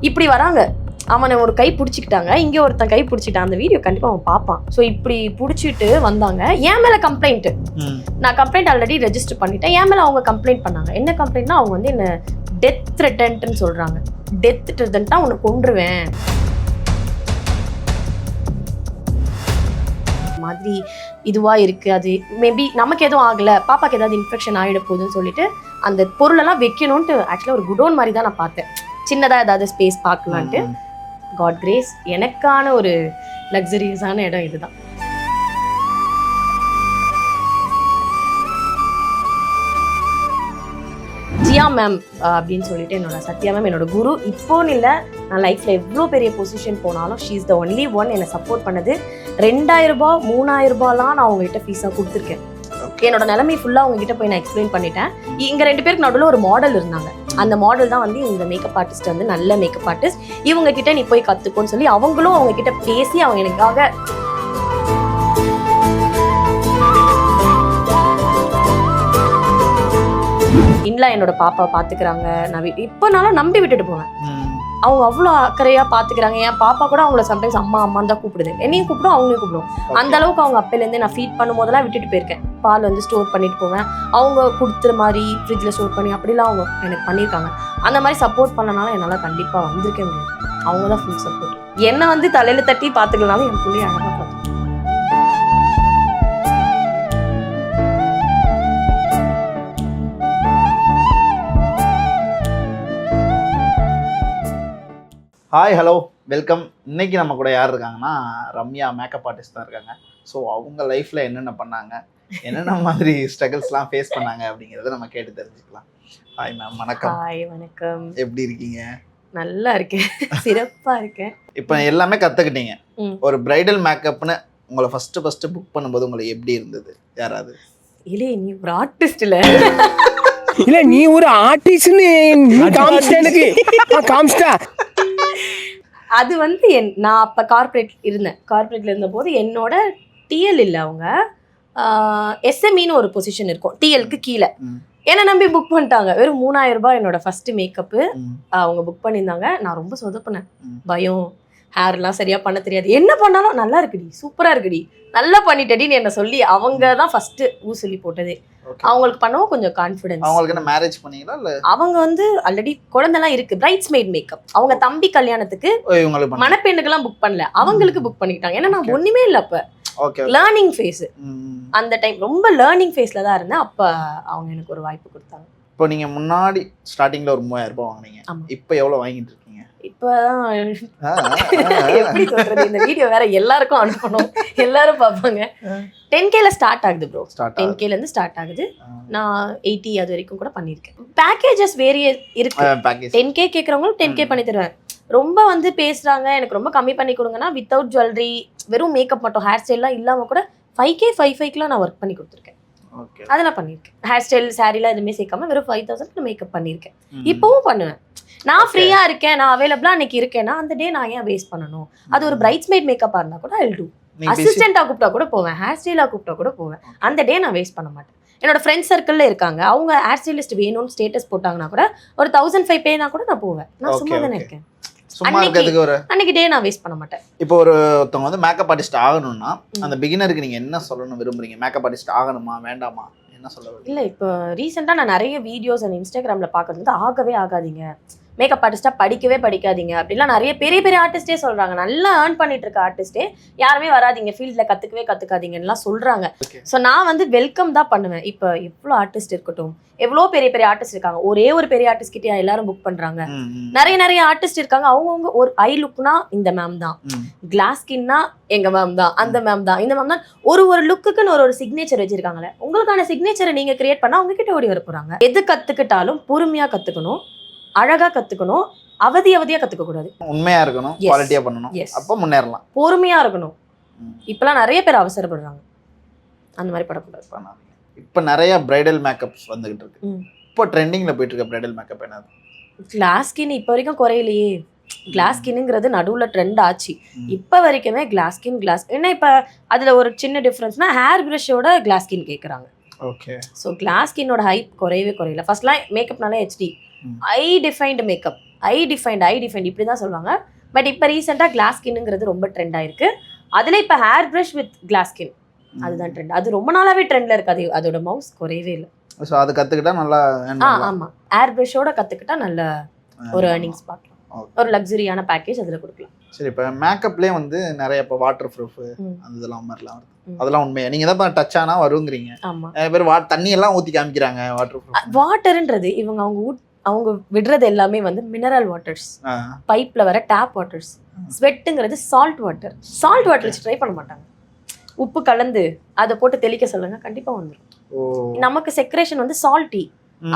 இப்படி வராங்க, அவனை ஒரு கை பிடிச்சிக்கிட்டாங்க, இங்கே ஒருத்தன் கை பிடிச்சிட்டான், அந்த வீடியோ கண்டிப்பாக அவன் பார்ப்பான். ஸோ இப்படி பிடிச்சிட்டு வந்தாங்க. என் மேலே கம்ப்ளைண்ட், நான் கம்ப்ளைண்ட் ஆல்ரெடி ரெஜிஸ்டர் பண்ணிட்டேன். என் மேலே அவங்க கம்ப்ளைண்ட் பண்ணாங்க. என்ன கம்ப்ளைண்ட்னா அவங்க வந்து என்ன டெத் த்ரெட்டன்ட்னு சொல்கிறாங்க. டெத் த்ரெட்டன்ட்டா உன்னை கொன்றுவேன் மாதிரி இதுவாக இருக்குது. அது மேபி நமக்கு எதுவும் ஆகலை, பாப்பாக்கு ஏதாவது இன்ஃபெக்ஷன் ஆகிட போகுதுன்னு சொல்லிட்டு அந்த பொருளெல்லாம் வைக்கணும்ன்ட்டு ஆக்சுவலாக ஒரு குடோன் மாதிரி தான் நான் பார்த்தேன். சின்னதாக ஏதாவது ஸ்பேஸ் பார்க்கலான்ட்டு. காட் கிரேஸ், எனக்கான ஒரு லக்ஸரியஸான இடம் இதுதான். ஜியா மேம் அப்படின்னு சொல்லிட்டு என்னோட சத்யா மேம் என்னோட குரு. இப்போன்னு இல்லை, நான் லைஃப்பில் எவ்வளோ பெரிய பொசிஷன் போனாலும் she is the only one. என்னை சப்போர்ட் பண்ணது. 2000 ரூபாய் 3000 ரூபாய்லாம் நான் அவங்ககிட்ட ஃபீஸாக கொடுத்துருக்கேன். என்னோட நிலைமை ஃபுல்லாக அவங்ககிட்ட போய் நான் எக்ஸ்பிளைன் பண்ணிட்டேன். இங்கே 2 பேருக்கு நடுவில் ஒரு மாடல் இருந்தாங்க. அந்த மாடல் தான் வந்து இந்த மேக்கப் ஆர்டிஸ்ட் வந்து நல்ல மேக்கப் ஆர்டிஸ்ட், இவங்க கிட்ட நீ போய் கற்றுக்கோன்னு சொல்லி அவங்களும் அவங்க கிட்ட பேசி அவங்க எனக்காக இன்லா என்னோட பாப்பா பார்த்துக்கிறாங்க. நான் இப்போனாலும் நம்பி விட்டுட்டு போவேன். அவங்க அவ்வளோ அக்கறையாக பார்த்துக்கிறாங்க. என் பாப்பா கூட அவங்கள சம்டைம்ஸ் அம்மா அம்மான்னு தான் கூப்பிடுது. என்னையும் கூப்பிடும், அவங்களையும் கூப்பிடும். அந்த அளவுக்கு அவங்க அப்பையிலேருந்தே நான் ஃபீட் பண்ணும் போதெல்லாம் விட்டுட்டு போயிருக்கேன். பால் வந்து ஸ்டோர் பண்ணிட்டு போவேன். அவங்க கொடுத்துற மாதிரி ஃப்ரிட்ஜில் ஸ்டோர் பண்ணி அப்படிலாம் அவங்க எனக்கு பண்ணியிருக்காங்க. அந்த மாதிரி சப்போர்ட் பண்ணனால என்னால் கண்டிப்பாக வந்திருக்க முடியாது. அவங்க தான் ஃபுல் சப்போர்ட். என்னை வந்து தலையில் தட்டி பார்த்துக்கலனாலும் என் பிள்ளைய அழகாக பார்த்து. Hi, hello, welcome. இன்னைக்கு நம்ம கூட யார் இருக்காங்கன்னா ரம்யா மேக்கப் ஆர்டிஸ்ட் தான் இருக்காங்க. ஸோ அவங்க லைஃப்பில் என்னென்ன பண்ணாங்க, என்னென்ன மாதிரி ஸ்ட்ரகிள்ஸ்லாம் ஃபேஸ் பண்ணாங்க அப்படிங்கிறத நம்ம கேட்டு தெரிஞ்சுக்கலாம். ஹாய் மேம், வணக்கம். ஹாய், வணக்கம். எப்படி இருக்கீங்க? நல்லா இருக்கேன், சிறப்பாக இருக்கேன். இப்போ எல்லாமே கற்றுக்கிட்டீங்க. ஒரு பிரைடல் மேக்கப்னு உங்களை ஃபஸ்ட்டு புக் பண்ணும்போது உங்களுக்கு எப்படி இருந்தது? யாராவது இல்லை, நீ ஒரு ஆர்டிஸ்ட் இல்லை, இல்ல நீ ஒரு ஆர்டிஸ்ட்னு எனக்கு காமிச்சிட்டா. அது வந்து நான் அப்போ கார்பரேட்ல இருந்தபோது என்னோட டிஎல் இல்லை, அவங்க எஸ்எம்இன்னு ஒரு பொசிஷன் இருக்கும் டிஎல்க்கு கீழே. என்னை நம்பி புக் பண்ணிட்டாங்க. வெறும் 3000 ரூபாய் என்னோட ஃபர்ஸ்ட் மேக்கப்பு அவங்க புக் பண்ணியிருந்தாங்க. நான் ரொம்ப சொதப்பினேன். பயம், ஹேர்லாம் சரியா பண்ண தெரியாது. என்ன பண்ணாலும் நல்லா இருக்குடி, சூப்பரா இருக்குடி, நல்லா பண்ணிட்டடின்னு என்ன சொல்லி அவங்க தான் ஃபர்ஸ்ட் ஊசலி போட்டதே. அவங்களுக்கு பண்ணவும் கொஞ்சம் கான்ஃபிடன்ஸ். அவங்களுக்கு என்ன மேரேஜ் பண்ணீங்களா இல்ல? அவங்க வந்து ஆல்ரெடி குழந்தைலாம் இருக்கு. பிரைட்ஸ்மெய்ட் மேக்கப் அவங்க தம்பி கல்யாணத்துக்கு மணப்பெண்ணுக்கெல்லாம் புக் பண்ணல, அவங்களுக்கு புக் பண்ணிக்கிட்டாங்க. ஏன்னா நான் ஒண்ணுமே இல்லை அப்ப, லேர்னிங் ஃபேஸ். அந்த டைம் ரொம்ப லேர்னிங் ஃபேஸ்ல தான் இருந்தேன். அப்ப அவங்க எனக்கு ஒரு வாய்ப்பு கொடுத்தாங்க. இப்போ நீங்க முன்னாடி ஸ்டார்டிங்ல ஒரு 3000 ரூபாய் வாங்குனீங்க, இப்போ எவ்வளவு வாங்கிட்டு இருக்கீங்க? இப்பதான் எப்படி சொல்றது, இந்த வீடியோ வேற எல்லாருக்கும் அனுப்பணும், எல்லாரும் பார்ப்பாங்க. 10Kல ஸ்டார்ட் ஆகுது ப்ரோ. 10Kல இருந்து ஸ்டார்ட் ஆகுது. நான் 80 அது வரைக்கும் கூட பண்ணியிருக்கேன். பேக்கேஜஸ் வேரிய இருக்கு. 10K கேட்குறவங்களும் 10K பண்ணி தருவேன். ரொம்ப வந்து பேசுறாங்க எனக்கு ரொம்ப கம்மி பண்ணி கொடுங்கன்னா வித்தவுட் ஜுவல்லரி, வெறும் மேக்கப் மட்டும், ஹேர் ஸ்டைல்லாம் இல்லாம கூட 5K 5,500 நான் ஒர்க் பண்ணி கொடுத்துருக்கேன். அதெல்லாம் பண்ணியிருக்கேன். ஹேர் ஸ்டைல் சாரிலாம் எதுவுமே சேர்க்காம வெறும் 5,000 மேக்கப் பண்ணியிருக்கேன். இப்பவும் பண்ணுவேன். நான் ஃப்ரீயா இருக்கேன், நான் அவைலபிளா அன்னைக்கு இருக்கேன்னா அந்த டே நான் ஏன் வேஸ்ட் பண்ணணும்? அது ஒரு பிரைட்ஸ்மெய்ட் மேக்கப்பா இருந்தா கூட ஐ டூ. அசிஸ்டண்டா கூப்பிட்டா கூட போவேன், ஹேர் ஸ்டைலா கூப்பிட்டா கூட போவேன். அந்த டே நான் வேஸ்ட் பண்ண மாட்டேன். என்னோட ஃப்ரெண்ட்ஸ் சர்க்கிள்ல இருக்காங்க, அவங்க ஹேர் ஸ்டைலிஸ்ட் வேணும்னு ஸ்டேட்டஸ் போட்டாங்கன்னா கூட ஒரு 1500 பேனா கூட நான் போவேன். நான் சும்மா தானே இருக்கேன். அன்னைக்கு டே நான் வேஸ்ட் பண்ண மாட்டேன். இப்போ ஒருத்தவங்க வந்து மேக்கப் ஆர்டிஸ்ட் ஆகணும்னா அந்த பிகினருக்கு நீங்க என்ன சொல்லணும் விரும்புறீங்க? மேக்கப் ஆர்டிஸ்ட் ஆகணுமா வேண்டாமா, என்ன சொல்ல? இல்ல, இப்போ ரீசெண்டா நான் நிறைய வீடியோஸ் அண்ட் இன்ஸ்டாகிராம்ல பாக்குறது வந்து ஆகவே ஆகாதீங்க, மேக்கப் ஆர்டிஸ்டா படிக்கவே படிக்காதீங்க அப்படிலாம் நிறைய பெரிய பெரிய ஆர்டிஸ்டே சொல்றாங்க. நல்லா ஏர்ன் பண்ணிட்டு இருக்க ஆர்டிஸ்டே யாருமே வராதிங்க, ஃபீல்ட்ல கத்துக்கவே கத்துக்காதீங்கன்னு சொல்றாங்க. ஸோ நான் வந்து வெல்கம் தான் பண்ணுவேன். இப்போ எவ்வளோ ஆர்டிஸ்ட் இருக்கட்டும், எவ்வளோ பெரிய பெரிய ஆர்டிஸ்ட் இருக்காங்க, ஒரே ஒரு பெரிய ஆர்டிஸ்ட் கிட்டே எல்லாரும் புக் பண்றாங்க. நிறைய ஆர்டிஸ்ட் இருக்காங்க, அவங்கவுங்க ஒரு ஐ லுக்னா இந்த மேம் தான், கிளாஸ் ஸ்கின்னா எங்க மேம் தான், அந்த மேம் தான், இந்த மேம் தான். ஒரு லுக்குக்குன்னு ஒரு சிக்னேச்சர் வச்சிருக்காங்களே, உங்களுக்கான சிக்னேச்சரை நீங்க கிரியேட் பண்ணா அவங்க கிட்ட ஓடி வர போறாங்க. எது கத்துக்கிட்டாலும் பொறுமையா கத்துக்கணும், அழகா கத்துக்கணும், அவதியா கத்துக்க கூடாது, உண்மையா இருக்கணும், குவாலிட்டியா பண்ணணும், அப்ப முன்னேறலாம். பொறுமையா இருக்கணும். இப்பெல்லாம் நிறைய பேர் அவசரப்படுறாங்க, அந்த மாதிரி படக்கூடாது. இப்ப நிறைய பிரைடல் மேக்கப்ஸ் வந்துகிட்டு இருக்கு. இப்போ ட்ரெண்டிங்ல போயிட்டு இருக்க பிரைடல் மேக்கப் என்னது? கிளாஸ் ஸ்கின் இப்போ வரைக்கும் குறையிலையே. கிளாஸ் ஸ்கின்ங்கிறது நடுவில் ட்ரெண்ட் ஆச்சு. இப்போ வரைக்குமே கிளாஸ் ஸ்கின் என்ன இப்போ அதில் ஒரு சின்ன டிஃப்ரென்ஸ்னா ஹேர் ப்ரஷோட கிளாஸ் ஸ்கின் கேட்குறாங்க. ஸோ கிளாஸ் ஸ்கின்னோட ஹைப் குறையவே குறையல. ஃபர்ஸ்ட்லாம் மேக்கப்னாலே HD, ஐ டிஃபைன்டு மேக்கப், ஐ டிஃபைன்ட் இப்படி தான் சொல்லுவாங்க. பட் இப்போ ரீசெண்டாக கிளாஸ் ஸ்கின்னுங்கிறது ரொம்ப ட்ரெண்ட் ஆயிருக்கு. அதில் இப்போ hair brush with class skin அதுதான் ட்ரெண்ட். அது ரொம்ப நாளாவே ட்ரெண்ட்ல இருக்கு. அது அதோட மவுஸ் குறையவே இல்லை. ஸோ அது கற்றுக்கிட்டா நல்லா ஆமாம், ஹேர் ப்ரஷோட கற்றுக்கிட்டா நல்ல ஒரு ஏர்னிங்ஸ் பார்க்கலாம். ஒரு லக்ஸரியான பேக்கேஜ் அதில் கொடுக்கலாம். சரி, இப்போ மேக்கப்லேயே வந்து நிறைய இப்போ வாட்டர் ப்ரூஃப் அந்த இதெல்லாம் மாதிரிலாம் வருது. அதெல்லாம் உண்மையா? நீங்கள் தான் டச் ஆனால் வருங்கிறீங்க. ஆமாம், நிறைய பேர் தண்ணி எல்லாம் ஊற்றி காமிக்கிறாங்க வாட்டர் ப்ரூஃப். வாட்டர்ன்றது அவங்க விடுறது எல்லாமே வந்து மினரல் வாட்டர்ஸ், பைப்ல வர டேப் வாட்டர்ஸ். ஸ்வெட்டுங்கிறது சால்ட் வாட்டர் வச்சு ட்ரை பண்ண மாட்டாங்க. உப்பு கலந்து அதை போட்டு தெளிக்க சொல்லுங்க, கண்டிப்பா வந்துடும். நமக்கு செக்ரேஷன் வந்து சால்ட்டி,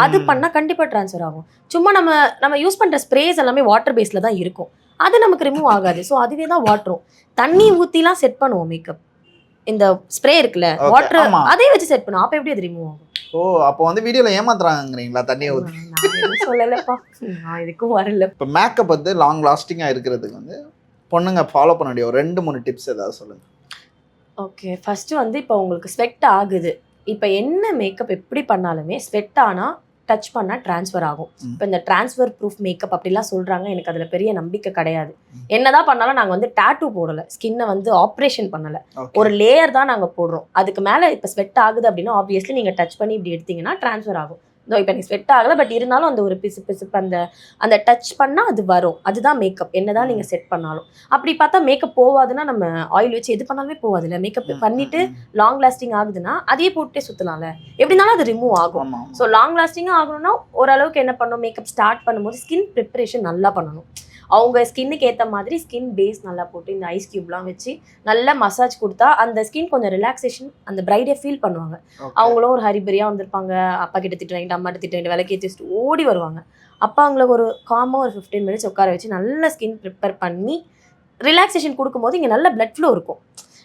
அது பண்ணா கண்டிப்பா ட்ரான்ஸ்ஃபர் ஆகும். சும்மா நம்ம யூஸ் பண்ற ஸ்ப்ரேஸ் எல்லாமே வாட்டர் பேஸ்ல தான் இருக்கும், அது நமக்கு ரிமூவ் ஆகாது. ஸோ அதுவே தான் வாட்டரும். தண்ணி ஊத்திலாம் செட் பண்ணுவோம் மேக்கப். இந்த ஸ்ப்ரே இருக்குல்ல வாட்டர், அதே வச்சு செட் பண்ணுவோம். அப்ப எப்படி அது ரிமூவ் ஆகும்? ஓ, அப்போ வந்து வீடியோல ஏமாத்துறாங்கறீங்களா தண்ணியை ஊற்றி? நான் சொல்லலப்பா, நான் இதுக்கும் வரல. இப்போ மேக்கப் வந்து லாங் லாஸ்டிங்காக இருக்கிறதுக்கு வந்து பொண்ணுங்க ஃபாலோ பண்ண வேண்டிய ஒரு 2-3 டிப்ஸ் ஏதாவது சொல்லுங்க. ஓகே, ஃபர்ஸ்ட் வந்து இப்போ உங்களுக்கு ஸ்வெட் ஆகுது. இப்போ என்ன மேக்கப் எப்படி பண்ணாலுமே ஸ்வெட் ஆனால் டச் பண்ணால் ட்ரான்ஸ்ஃபர் ஆகும். இப்போ இந்த ட்ரான்ஸ்ஃபர் ப்ரூஃப் மேக்கப் அப்படிலாம் சொல்கிறாங்க, எனக்கு அதில் பெரிய நம்பிக்கை கிடையாது. என்னதான் பண்ணாலும் நாங்கள் வந்து டேட்டூ போடலை, ஸ்கின்னை வந்து ஆப்ரேஷன் பண்ணலை, ஒரு லேயர் தான் நாங்கள் போடுறோம். அதுக்கு மேலே இப்போ ஸ்வெட் ஆகுது அப்படின்னா ஆப்வியஸ்லி நீங்கள் டச் பண்ணி இப்படி எடுத்தீங்கன்னா ட்ரான்ஸ்ஃபர் ஆகும். இப்போ எனக்கு ஸ்வெட் ஆகலை, பட் இருந்தாலும் அந்த ஒரு பிசுப்பு அந்த டச் பண்ணால் அது வரும். அதுதான் மேக்கப், என்னதான் நீங்கள் செட் பண்ணாலும். அப்படி பார்த்தா மேக்கப் போவாதுன்னா நம்ம ஆயில் வச்சு எது பண்ணாலுமே போவாது இல்லை. மேக்கப் பண்ணிட்டு லாங் லாஸ்டிங் ஆகுதுன்னா அதையே போட்டுட்டே சுற்றலாம்ல, எப்படினாலும் அது ரிமூவ் ஆகும். ஸோ லாங் லாஸ்டிங்காக ஆகணும்னா ஓரளவுக்கு என்ன பண்ணணும், மேக்கப் ஸ்டார்ட் பண்ணும்போது ஸ்கின் ப்ரிப்பரேஷன் நல்லா பண்ணணும். அவங்க ஸ்கின்னுக்கு ஏற்ற மாதிரி ஸ்கின் பேஸ் நல்லா போட்டு இந்த ஐஸ் கியூப்லாம் வச்சு நல்லா மசாஜ் கொடுத்தா அந்த ஸ்கின் கொஞ்சம் ரிலாக்ஸேஷன், அந்த பிரைடே ஃபீல் பண்ணுவாங்க. அவங்களும் ஒரு ஹரிபரியாக வந்திருப்பாங்க, அப்பா கிட்ட திட்டு வாங்கிட்டு அம்மா கிட்ட திட்டு வாங்கிட்டு விலைக்கு ஏற்றிட்டு ஓடி வருவாங்க. அப்போ அவங்களுக்கு ஒரு காமாக ஒரு 15 மினிட்ஸ் உட்கார வச்சு நல்ல ஸ்கின் ப்ரிப்பேர் பண்ணி ரிலாக்ஸேஷன் கொடுக்கும்போது இங்கே நல்ல பிளட் ஃப்ளோ இருக்கும்.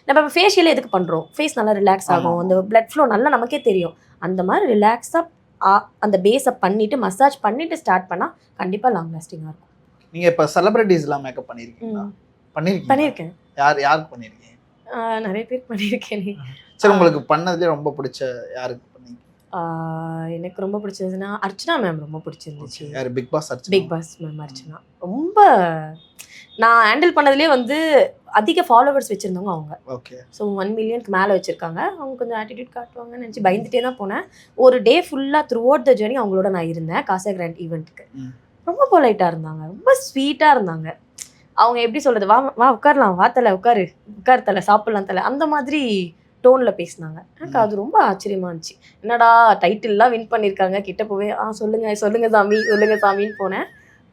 நம்ம இப்போ ஃபேஷியல் எதுக்கு பண்ணுறோம், ஃபேஸ் நல்லா ரிலாக்ஸ் ஆகும், அந்த பிளட் ஃப்ளோ நல்லா நமக்கே தெரியும். அந்த மாதிரி ரிலாக்ஸாக அந்த பேஸை பண்ணிவிட்டு மசாஜ் பண்ணிவிட்டு ஸ்டார்ட் பண்ணால் கண்டிப்பாக லாங் லாஸ்டிங்காக இருக்கும். நீங்க இப்ப செலிபிரிட்டிஸ்லாம் மேக்கப் பண்ணிருக்கீங்களா? பண்ணிருக்கேன். யாருக்கு பண்ணிருக்கீங்க? நிறைய பேர் பண்ணிருக்கேன். சரி, உங்களுக்கு பண்ணதுல ரொம்ப பிடிச்ச யாருக்கு பண்ணீங்க? எனக்கு ரொம்ப பிடிச்சதுன்னா அர்ச்சனா மேம் ரொம்ப பிடிச்சிருந்துச்சு. யார்? பிக் பாஸ் மேம் அர்ச்சனா ரொம்ப நான் ஹேண்டில் பண்ணதுலேயே வந்து அதிக ஃபாலோவர்ஸ் வச்சுருந்தவங்க அவங்க. ஓகே. ஸோ 1 மில்லியனுக்கு மேலே வச்சுருக்காங்க. அவங்க கொஞ்சம் ஆட்டிடியூட் காட்டுவாங்கன்னு நினச்சி பயந்துட்டே தான் போனேன். ஒரு டே ஃபுல்லாக த்ரூ அவுட் த ஜர்னி அவங்களோட நான் இருந்தேன். காசா கிராண்ட் ஈவெண்ட்டுக்கு ரொம்ப பொலைட்டாக இருந்தாங்க, ரொம்ப ஸ்வீட்டாக இருந்தாங்க. அவங்க எப்படி சொல்கிறது, வா உட்காரலாம், வா தலை உட்காரு தலை சாப்பிட்லாம் தலை, அந்த மாதிரி டோனில் பேசினாங்க. எனக்கு அது ரொம்ப ஆச்சரியமாக இருந்துச்சு. என்னடா டைட்டில்லாம் வின் பண்ணியிருக்காங்க, கிட்ட போவே சொல்லுங்க சாமின்னு போனேன்.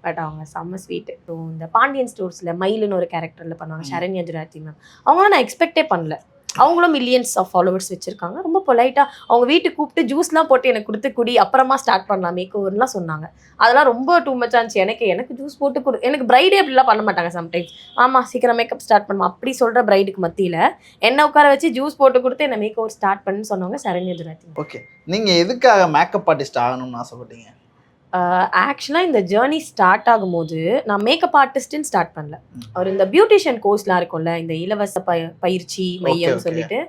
பட் அவங்க செம்ம ஸ்வீட்டு. ஸோ இந்த பாண்டியன் ஸ்டோர்ஸில் மயிலுன்னு ஒரு கேரக்டரில் பண்ணுவாங்க, சரண்யா ஜுராத்தி மேம். அவங்களும் நான் எக்ஸ்பெக்டே பண்ணல. அவங்களும் மில்லியன்ஸ் ஆஃப் ஃபாலோவர்ஸ் வச்சுருக்காங்க. ரொம்ப பொலைட்டாக அவங்க வீட்டுக்கு கூப்பிட்டு ஜூஸ்லாம் போட்டு எனக்கு கொடுத்து குடி, அப்புறமா ஸ்டார்ட் பண்ணலாம் மேக்கோவர்லாம் சொன்னாங்க. அதெல்லாம் ரொம்ப டூ மச் ஆச்சு. எனக்கு ஜூஸ் போட்டு எனக்கு பிரைடே அப்படிலாம் பண்ண மாட்டாங்க சம்டைம்ஸ். ஆமாம் சீக்கிரம் மேக்கப் ஸ்டார்ட் பண்ணுவோம் அப்படி சொல்கிற பிரைடுக்கு மத்தியில் என்ன உட்கார வச்சு ஜூஸ் போட்டு கொடுத்து என்ன மேக்கோவர் ஸ்டார்ட் பண்ணுன்னு சொன்னவங்க சரண்யா ஜுராத்தி. ஓகே, நீங்கள் எதுக்காக மேக்கப் ஆர்டிஸ்ட் ஆகணும்னு ஆசைப்பட்டீங்க? ஆக்சுவலாக இந்த ஜேர்னி ஸ்டார்ட் ஆகும்போது நான் மேக்கப் ஆர்டிஸ்ட்னு ஸ்டார்ட் பண்ணல. அவர் இந்த பியூட்டிஷியன் கோர்ஸ்லாம் இருக்கும்ல, இந்த இலவச பயிற்சி மையம் சொல்லிட்டு.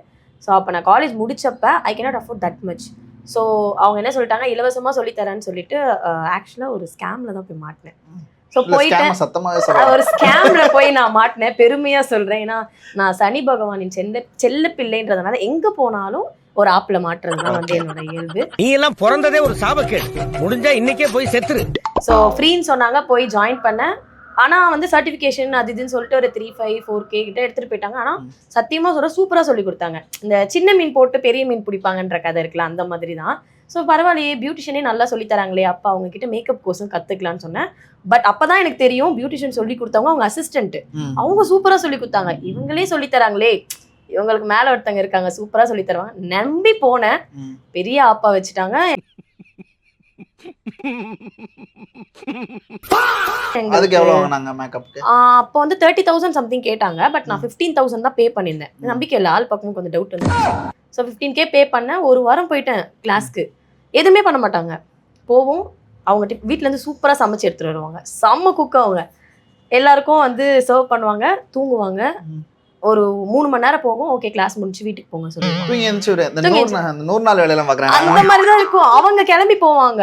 ஸோ அப்போ நான் காலேஜ் முடிச்சப்ப I cannot afford that much. So அவங்க என்ன சொல்லிட்டாங்க, இலவசமாக சொல்லித்தரேன்னு சொல்லிட்டு ஆக்சுவலாக ஒரு ஸ்கேமில் தான் போய் மாட்டினேன். ஸோ போயிட்டு ஒரு ஸ்கேம்ல போய் நான் மாட்டினேன். பெருமையாக சொல்கிறேன், ஏன்னா நான் சனி பகவானின் செல்ல பிள்ளைன்றதுனால எங்கே போனாலும் ஒரு ஆப்ல மாட்டுறதுதான் வந்து என்னோட இயல்பு. நீ எல்லாம் பிறந்ததே ஒரு சாபக்கேடு, முடிஞ்சா இன்னைக்கே போய் செத்துரு. ஸோ ஃப்ரீன்னு சொன்னாங்க, போய் ஜாயின் பண்ணேன். ஆனால் வந்து சர்டிஃபிகேஷன் அது இதுன்னு சொல்லிட்டு ஒரு 3-5-4K கிட்ட எடுத்துகிட்டு போயிட்டாங்க. ஆனால் சத்தியமாக சொல்ல சூப்பராக சொல்லி கொடுத்தாங்க. இந்த சின்ன மீன் போட்டு பெரிய மீன் பிடிப்பாங்கன்ற கதை இருக்குல்ல, அந்த மாதிரி தான். ஸோ பரவாயில்லையே, பியூட்டிஷியனே நல்லா சொல்லி தராங்களே, அப்போ அவங்க கிட்ட மேக்கப் கோர்ஸும் கற்றுக்கலான்னு சொன்னேன். பட் அப்போ தான் எனக்கு தெரியும் பியூட்டிஷியன் சொல்லி கொடுத்தவங்க அவங்க அசிஸ்டன்ட்டு. அவங்க சூப்பராக சொல்லி கொடுத்தாங்க. இவங்களே சொல்லி தராங்களே, இவங்களுக்கு மேல ஒருத்தங்க இருக்காங்க சூப்பரா சொல்லி தருவாங்க, நம்பி போனேன். பெரிய ஆப்பா வச்சுட்டாங்க. அப்போ வந்து 30,000 சம்திங் கேட்டாங்க. பட் நான் 15,000 தான் பே பண்ணியிருந்தேன். நம்பிக்கை இல்லை, ஆள் பக்கமும் கொஞ்சம் டவுட் இருந்துச்சு. ஸோ 15K பே பண்ணேன். ஒரு வாரம் போயிட்டேன் கிளாஸ்க்கு. எதுவுமே பண்ண மாட்டாங்க. போவோம், அவங்க வீட்டிலேருந்து சூப்பராக சமைச்சு எடுத்துகிட்டு வருவாங்க. செம்ம குக்கு அவங்க. எல்லாருக்கும் வந்து சர்வ் பண்ணுவாங்க, தூங்குவாங்க. ஒரு 3 மணி நேரம் போகும். ஓகே கிளாஸ் முடிச்சு வீட்டுக்கு போங்க சொல்லுவாங்க. தூங்கி எழுந்துச்சு இந்த 100 நாள் வேலையெல்லாம் பாக்குறாங்க. அந்த மாதிரி தான் இருக்கும். அவங்க கிளம்பி போவாங்க,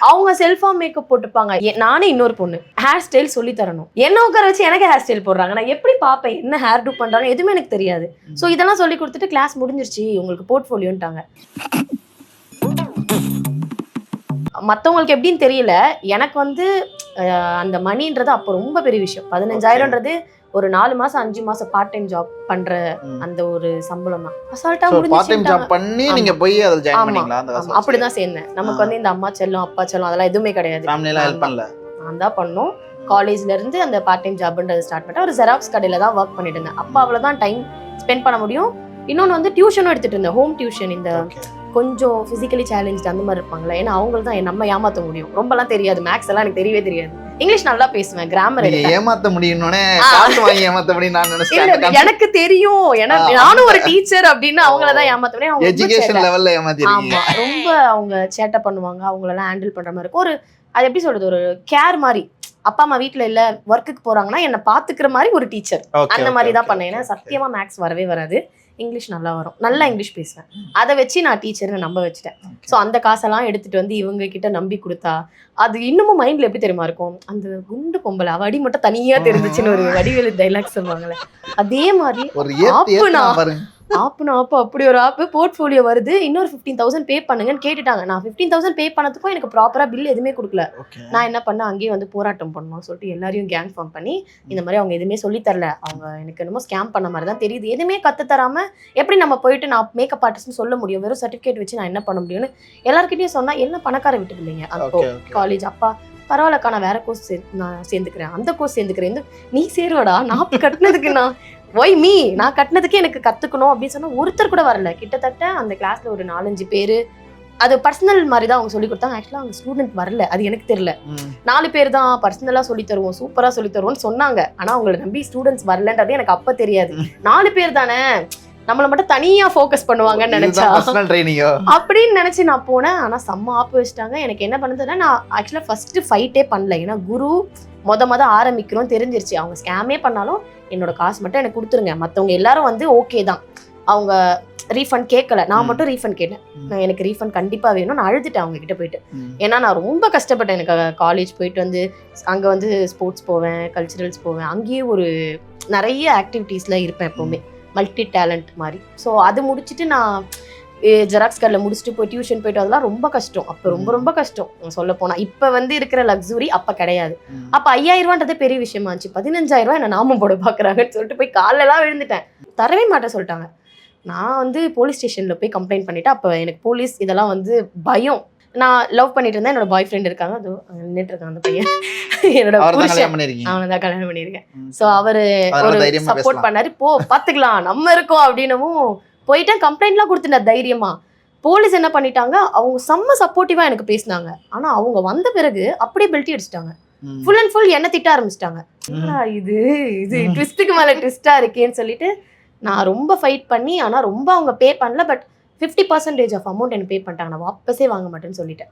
அவங்க செல்ஃபா மேக்கப் போட்டுப்பாங்க. நானே இன்னொரு பொண்ணு ஹேர் ஸ்டைல் சொல்லி தரணும், என்ன உட்கார வச்சு எனக்கு ஹேர் ஸ்டைல் போடுறாங்க. நான் எப்படி பார்ப்பேன் என்ன ஹேர் டூ பண்றாங்க எதுவுமே எனக்கு தெரியாது. ஸோ இதெல்லாம் சொல்லி கொடுத்துட்டு கிளாஸ் முடிஞ்சிருச்சு உங்களுக்கு போர்ட்ஃபோலியோன்ட்டாங்க. மற்றவங்களுக்கு எப்படின்னு தெரியல, எனக்கு வந்து அந்த மணின்றது அப்போ ரொம்ப பெரிய விஷயம். 15,000ன்றது ஒரு 4 மாசம் 5 மாசம் பார்ட் டைம் ஜாப் பண்ற அந்த ஒரு சம்பளம் தான். அசால்ட்டா பார்ட் டைம் ஜாப் பண்ணி நீங்க போய் அத ஜாயின் பண்ணீங்களா? அந்த அப்படிதான் சேர்ந்தேன். நமக்கு வந்து இந்த அம்மா செல்லம் அப்பா செல்லம் அதெல்லாம் எதுவுமே கிடையாது. ஃபேமிலில ஹெல்ப் பண்ணல. நான் தான் பண்ணோம். காலேஜ்ல இருந்து அந்த பார்ட் டைம் ஜாப்ன்றது ஸ்டார்ட் பண்ணிட்டேன். ஒரு ஜெராக்ஸ் கடையில தான் ஒர்க் பண்ணிட்டு இருந்தேன். அப்போ அவ்வளவுதான் டைம் ஸ்பெண்ட் பண்ண முடியும். இன்னொன்று வந்து டியூஷனும் எடுத்துட்டு இருந்தேன், ஹோம் டியூஷன். இந்த கொஞ்சம் ஃபிசிக்கலி சேலஞ்ச் அந்த மாதிரி இருப்பாங்களா, ஏன்னா அவங்களுக்கு தான் நம்ம ஏமாற்ற முடியும். ரொம்பலாம் தெரியாது, மேக்ஸ் எல்லாம் எனக்கு தெரியவே தெரியாது. இங்கிலீஷ் நல்லா பேசுவேன், கிராமர் ஏமாத்த முடியும்னே காசு வாங்கி ஏமாத்த முடியும் நான் நினைச்சேன். எனக்கு தெரியும், எனக்கு நானும் ஒரு டீச்சர் அப்படின்னு அவங்களதான் ஏமாத்த முடியும். எஜுகேஷன் லெவல்ல ஏமாத்திருக்கீங்க. ஆமா, ரொம்ப அவங்க சேட்டை பண்ணுவாங்க, அவங்களெல்லாம் ஹேண்டில் பண்ற மாதிரி இருக்கும். ஒரு அது எப்படி சொல்றது, ஒரு கேர் மாதிரி. அப்பா அம்மா வீட்டுல இல்ல ஒர்க்குக்கு போறாங்கன்னா என்ன பாத்துக்கிற மாதிரி ஒரு டீச்சர், அந்த மாதிரி தான் பண்ணேன். ஏன்னா சத்தியமா மேக்ஸ் வரவே வராது, இங்கிலீஷ் நல்லா வரும், நல்லா இங்கிலீஷ் பேசுவேன். அதை வச்சு நான் டீச்சர்னு நம்ப வச்சுட்டேன். ஸோ அந்த காசெல்லாம் எடுத்துட்டு வந்து இவங்க கிட்ட நம்பி கொடுத்தா அது இன்னமும் மைண்ட்ல எப்படி தெரியுமா இருக்கும், அந்த குண்டு பொம்பளை அவ அடி மட்டும் தனியா தெரிஞ்சுச்சுன்னு ஒரு வடிவேலு டைலாக் சொல்லுவாங்கல்ல, அதே மாதிரி ஆப்புனா ஆப்பு அப்படி ஒரு ஆப்பு போர்ட்ஃபோலியோ வருது, இன்னொரு 15,000 பே பண்ணுங்கன்னு கேட்டுட்டாங்க. நான் 15,000 பே பண்ணதுக்கும் எனக்கு ப்ராப்பரா பில் எதுவுமே கொடுக்கல. நான் என்ன பண்ணேன், அங்கேயே வந்து போராட்டம் பண்ணணும் சொல்லிட்டு எல்லாரையும் கேங் ஃபார்ம் பண்ணி இந்த மாதிரி அவங்க எதுவுமே சொல்லி தரல, அவங்க எனக்கு என்னமோ ஸ்கேம் பண்ண மாதிரி தான் தெரியுது, எதுவுமே கத்து தராம எப்படி நம்ம போயிட்டு நான் மேக்கப் ஆர்டிஸ்ட்னு சொல்ல முடியும், வெறும் சர்டிஃபிகேட் வச்சு நான் என்ன பண்ண முடியும்னு எல்லாருக்கிட்டையும் சொன்னா எல்லாம் பணக்கார விட்டு இல்லைங்க. அப்போ காலேஜ் அப்பா பரவாயில்லக்கா நான் வேற கோர்ஸ் நான் சேர்ந்துக்கிறேன், அந்த கோர்ஸ் சேர்ந்துக்கிறேன், நீ சேருவடா நான் கட்டினதுக்கு நான் ஒய் மீ நான் கட்டினதுக்கு எனக்கு கத்துக்கணும் அப்படின்னு சொன்னா ஒருத்தர் கூட வரல. கிட்டத்தட்ட அந்த கிளாஸ்ல ஒரு 4-5 பேரு, அது பர்சனல் மாதிரி தான் அவங்க சொல்லி கொடுத்தாங்க. ஆக்சுவலா அவங்க ஸ்டூடெண்ட் வரல, அது எனக்கு தெரியல. 4 பேர் தான் பர்சனலா சொல்லி தருவோம், சூப்பரா சொல்லி தருவோம்னு சொன்னாங்க. ஆனா அவங்களை நம்பி ஸ்டூடெண்ட்ஸ் வரலன்றது எனக்கு அப்ப தெரியாது. 4 பேர் தானே, நம்மள மட்டும் தனியா ஃபோக்கஸ் பண்ணுவாங்கன்னு நினைச்சா அப்படின்னு நினைச்சு நான் போனேன். ஆனா செம்ம ஆப்பு வச்சுட்டாங்க. எனக்கு என்ன பண்ணதுன்னா, நான் ஆக்சுவலா ஃபர்ஸ்ட் ஃபைட்டே பண்ணல. ஏன்னா குரு மொத ஆரம்பிக்கிறோம் தெரிஞ்சிருச்சு. அவங்க ஸ்கேமே பண்ணாலும் என்னோட காசு மட்டும் எனக்கு கொடுத்துருங்க, மற்றவங்க எல்லாரும் வந்து ஓகே தான், அவங்க ரீஃபண்ட் கேட்கல, நான் மட்டும் ரீஃபண்ட் கேட்டேன். எனக்கு ரீஃபண்ட் கண்டிப்பா வேணும். நான் அழுதுட்டேன் அவங்க கிட்ட போயிட்டு. ஏன்னா நான் ரொம்ப கஷ்டப்பட்டேன். எனக்கு காலேஜ் போயிட்டு வந்து அங்க வந்து ஸ்போர்ட்ஸ் போவேன், கல்ச்சுரல்ஸ் போவேன், அங்கேயே ஒரு நிறைய ஆக்டிவிட்டீஸ்ல இருப்பேன் எப்பவுமே, மல்டி டேலண்ட் மாதிரி. ஸோ அது முடிச்சுட்டு நான் ஜெராக்ஸ் கடையில் முடிச்சுட்டு போய் டியூஷன் போயிட்டு அதெல்லாம் ரொம்ப கஷ்டம். அப்போ ரொம்ப கஷ்டம் சொல்ல போனா. இப்போ வந்து இருக்கிற லக்ஸுரி அப்போ கிடையாது. அப்போ 5,000 ரூபான்றதே பெரிய விஷயமா இருந்துச்சு. 15,000 ரூபாய் என்ன நாமம் போட பார்க்குறாங்கன்னு சொல்லிட்டு போய் காலெல்லாம் விழுந்துட்டேன். தரவே மாட்டேன் சொல்லிட்டாங்க. நான் வந்து போலீஸ் ஸ்டேஷனில் போய் கம்ப்ளைண்ட் பண்ணிவிட்டு, அப்போ எனக்கு போலீஸ் இதெல்லாம் வந்து பயம். நான் லவ் பண்ணிட்டு இருந்தேன், என்னோட பாய் ஃப்ரெண்ட் இருக்காங்க, அது நின்றுட்டு இருக்காங்க அந்த பையன், என்னோட அவனை தான் கல்யாணம் பண்ணியிருக்கேன். ஸோ அவரு ஒரு சப்போர்ட் பண்ணாரு, போ பார்த்துக்கலாம் நம்ம இருக்கோம் அப்படின்னவும் போயிட்டேன். கம்ப்ளைண்ட்லாம் கொடுத்துட்டேன் தைரியமா. போலீஸ் என்ன பண்ணிட்டாங்க, அவங்க செம்ம சப்போர்ட்டிவா எனக்கு பேசினாங்க. ஆனா அவங்க வந்த பிறகு அப்படியே பெல்ட்டி அடிச்சிட்டாங்க. ஃபுல் அண்ட் ஃபுல் என்ன திட்ட ஆரம்பிச்சிட்டாங்க. இது ட்விஸ்ட்டுக்கு மேல ட்விஸ்டா இருக்கேன்னு சொல்லிட்டு நான் ரொம்ப ஃபைட் பண்ணி, ஆனா ரொம்ப அவங்க பே பண்ணல. பட் 50% ஆஃப் அமௌண்ட் எனக்கு பே பண்ணிட்டாங்க. நான் வாபஸே வாங்க மாட்டேன்னு சொல்லிட்டேன்.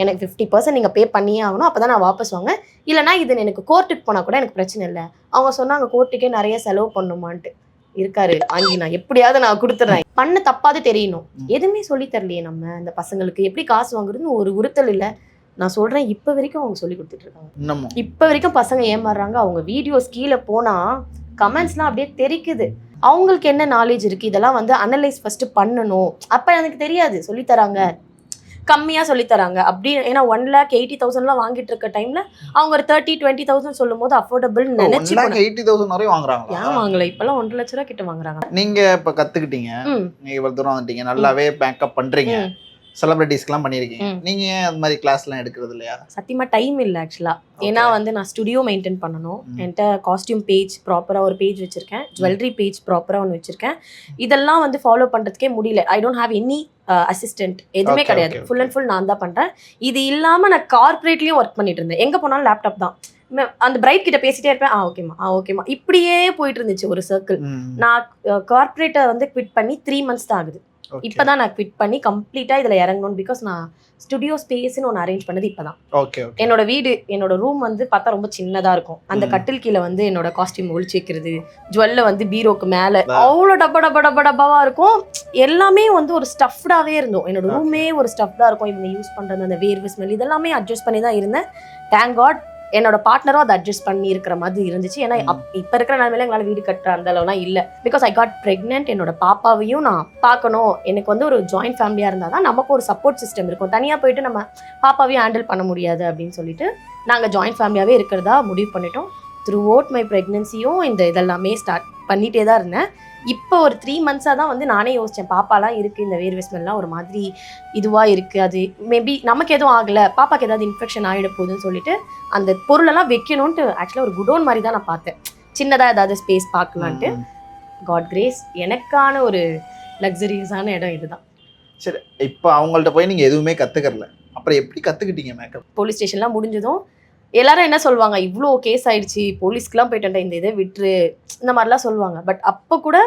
எனக்கு 50% நீங்க பே பண்ணியே ஆகணும், அப்பதான் நான் வாபஸ் வாங்க, இல்லைன்னா இது எனக்கு கோர்ட்டுக்கு போனா கூட எனக்கு பிரச்சனை இல்லை. அவங்க சொன்னாங்க கோர்ட்டுக்கே நிறைய செலவு பண்ணுமான்ட்டு. இருக்காரு வாங்கி நான் எப்படியாவது நான் கொடுத்துட்றேன். பண்ண தப்பாது தெரியணும், எதுவுமே சொல்லி தரலையே நம்ம இந்த பசங்களுக்கு, எப்படி காசு வாங்குறதுன்னு ஒரு உறுத்தல் இல்லை. நான் சொல்றேன், இப்ப வரைக்கும் அவங்க சொல்லி கொடுத்துட்டு இருக்காங்க. இப்ப வரைக்கும் பசங்க ஏமாறுறாங்க. அவங்க வீடியோஸ் கீழே போனா கமெண்ட்ஸ்லாம் அப்படியே தெரிக்குது. அவங்களுக்கு என்ன நாலேஜ் இருக்கு, இதெல்லாம் வந்து அனலைஸ் ஃபர்ஸ்ட் பண்ணணும். அப்ப எனக்கு தெரியாது, சொல்லித்தராங்க கம்மியா சொல்லித்தராங்க அப்படி. ஏன்னா 1,80,000 வாங்கிட்டு இருக்க டைம்ல அவங்க ஒரு 30-20,000 சொல்லும் போது அஃபோர்டபிள் நினைச்சு 1,80,000 வரையும் வாங்குறாங்க. ஏன் வாங்கல, இப்பெல்லாம் 1 லட்ச ரூபா கிட்ட வாங்குறாங்க. நீங்க இப்ப கத்துக்கிட்டீங்க, நீங்க இவ்வளவு தூரம் வந்துட்டீங்க, நல்லாவே பேக்கப் பண்றீங்க, செலிபிரிட்டிஸ்க்குலாம் பண்ணிருக்கீங்க. நீங்க அந்த மாதிரி கிளாஸ்லாம் எடுக்கிறது இல்லையா? சத்தியமா டைம் இல்லை ஆக்சுவலா. ஏன்னா வந்து நான் ஸ்டுடியோ மெயின்டைன் பண்ணணும். என்கிட்ட காஸ்டியூம் பேஜ் ப்ராப்பரா ஒரு பேஜ் வச்சிருக்கேன், ஜுவல்லரி பேஜ் ப்ராப்பரா ஒன்று வச்சிருக்கேன். இதெல்லாம் வந்து ஃபாலோ பண்றதுக்கே முடியல. I don't have any assistant, எதுவுமே கிடையாது. ஃபுல் அண்ட் ஃபுல் நான் தான் பண்றேன். இது இல்லாம நான் கார்பரேட்லயும் ஒர்க் பண்ணிட்டு இருந்தேன். எங்க போனாலும் லேப்டாப் தான். அந்த பிரைட் கிட்ட பேசிட்டே இருப்பேன், ஓகேமா இப்படியே போயிட்டு இருந்துச்சு ஒரு சர்க்கிள். நான் கார்பரேட்டை வந்து குவிட் பண்ணி 3 months தான் ஆகுது. இப்பதான் நான் குவிட் பண்ணி கம்ப்ளீட்டா இதுல இறங்கணும். பிகாஸ் நான் ஸ்டுடியோ ஸ்பேஸ்னு ஒன்று அரேஞ்ச் பண்ணது இப்பதான். Okay okay. என்னோட வீடு, என்னோட ரூம் வந்து பார்த்தா ரொம்ப சின்னதா இருக்கும். அந்த கட்டில் கீழே வந்து என்னோட காஸ்டியூம் ஒழிச்சு வைக்கிறது, ஜுவல்ல வந்து பீரோக்கு மேல அவ்வளோ டப்பாவா இருக்கும். எல்லாமே வந்து ஒரு ஸ்டஃப்டாவே இருந்தோம். என்னோட ரூமே ஒரு ஸ்டஃப்டா இருக்கும். இவங்க யூஸ் பண்றது அந்த வேர்வை ஸ்மெல் இதெல்லாமே அட்ஜஸ்ட் பண்ணி தான் இருந்தேன். தேங்க் காட் என்னோட பார்ட்னரும் அதை அட்ஜஸ்ட் பண்ணி இருக்கிற மாதிரி இருந்துச்சு. ஏன்னா இப்ப இருக்கிற நிலைமையில எங்களால் வீடு கட்டுற அந்த அளவுலாம் இல்லை. Because I got pregnant. என்னோட பாப்பாவையும் நான் பார்க்கணும். எனக்கு வந்து ஒரு ஜாயிண்ட் ஃபேமிலியா இருந்தால் தான் நமக்கு ஒரு சப்போர்ட் சிஸ்டம் இருக்கும். தனியா போயிட்டு நம்ம பாப்பாவையும் ஹேண்டில் பண்ண முடியாது அப்படின்னு சொல்லிட்டு நாங்க ஜாயிண்ட் ஃபேமிலியாவே இருக்கிறதா முடிவு பண்ணிட்டோம். த்ரூ அவுட் மை ப்ரெக்னன்சியும் இந்த இதெல்லாமே ஸ்டார்ட் பண்ணிட்டே தான் இருந்தேன். இப்போ ஒரு 3 months தான் வந்து நானே யோசிச்சேன், பாப்பாலாம் இருக்கு, இந்த வேர்வை ஸ்மெல்லாம் ஒரு மாதிரி இதுவா இருக்கு, அது மேபி நமக்கு எதுவும் ஆகல, பாப்பாக்கு ஏதாவது இன்ஃபெக்ஷன் ஆகிட போகுதுன்னு சொல்லிட்டு அந்த பொருளெல்லாம் வைக்கணும்ட்டு ஆக்சுவலாக ஒரு குடோன் மாதிரி தான் நான் பார்த்தேன். சின்னதாக ஏதாவது ஸ்பேஸ் பார்க்கலான்ட்டு. காட் கிரேஸ் எனக்கான ஒரு லக்ஸரியஸான இடம் இதுதான். சரி, இப்போ அவங்கள்ட்ட போய் நீங்கள் எதுவுமே கற்றுக்கறல, அப்புறம் எப்படி கற்றுக்கிட்டீங்க மேக்கப்? போலீஸ் ஸ்டேஷன்லாம் முடிஞ்சதும் எல்லாரும் என்ன சொல்லுவாங்க, இவ்வளோ கேஸ் ஆயிடுச்சு, போலீஸ்க்குலாம் போயிட்டேன், இந்த இதை விட்டுரு, இந்த மாதிரிலாம் சொல்லுவாங்க. பட் அப்போ கூட